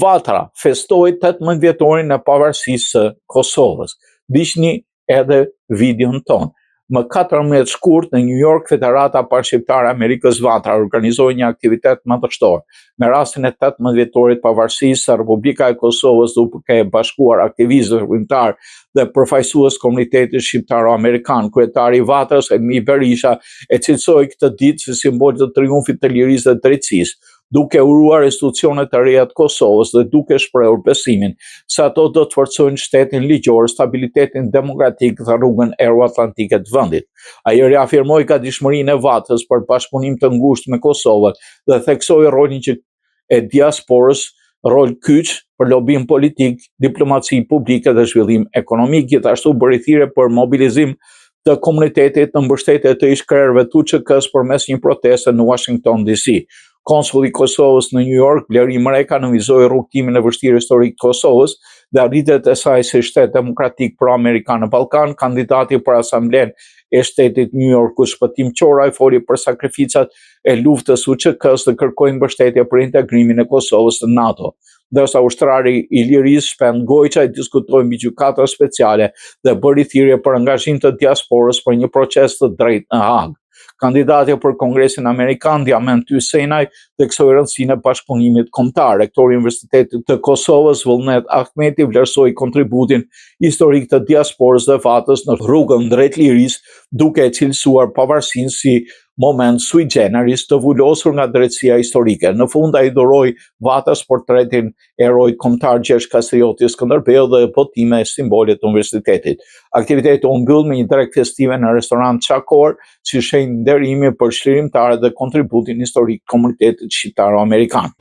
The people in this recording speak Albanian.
Vatra festoi 18 vjetorin e pavarësisë së Kosovës. Ndiqni edhe videon ton. Më 14 shkurt në New York, Federata Parashqiptare Amerikës Vatra organizoi një aktivitet madhështor. Me rastin e 18 vjetorit pavarësisë, Republika e Kosovës duke bashkuar aktivistëve shkrimtar dhe përfaqësues komunitetit shqiptaro-amerikan, kryetari i Vatrës, Elmi Berisha, e cilësoi këtë ditë si simbol të triumfit të lirisë dhe drejtësisë, duke uruar institucionet e reja të Kosovës dhe duke shprehur besimin se ato do të forcojnë shtetin ligjor, stabilitetin demokratik dhe rrugën euroatlantike të vendit. Ai reafirmoi gatishmërinë e Vatrës për bashkëpunim të ngushtë me Kosovën dhe theksoi rolin e diasporës, rol kyç për lobim politik, diplomaci publike dhe zhvillim ekonomik, gjithashtu bëri thirrje për mobilizim të komunitetit në mbështetje të ish-krerëve të UÇK-s përmes një proteste në Washington DC. Konsulli i Kosovës në New York, Bleri Mreka, nënvizoi rrugtimin e vështirë historik të Kosovës dhe arritet e saj si shtet demokratik pro-amerikan në Ballkan. Kandidati për asamblen e shtetit New York, Shpëtim Qoraj, foli për sakrificat e luftës UÇK-s dhe kërkoi mbështetje për integrimin e Kosovës në NATO. Ndërsa ushtrari i Lirisë, Shpend Gojça, diskutoi mbi gjykatën speciale dhe bëri thirrje për angazhim të diasporës për një proces të drejtë në Hagë. Kandidati për Kongresin Amerikan, Diamant Hyssenaj, theksoi rëndësinë e bashkëpunimit kombëtar. Rektori i Universitetit të Kosovës, Vullnet Ahmeti, vlerësoi kontributin historik të diasporës dhe Vatrës në rrugën drejt lirisë, duke e cilësuar pavarësinë si moment sui generis të vulosur nga drejtësia historike. Në fund, ai dhuroi Vatrës portretin e heroit kombëtar Gjergj Kastrioti Skënderbeu dhe botime e simbolit të universitetit. Aktiviteti u mbyll me një drekë festive në restorant Çakor, si shenjë nderimi për çlirimtarët dhe kontributin historik të komunitetit shqiptaro-amerikan.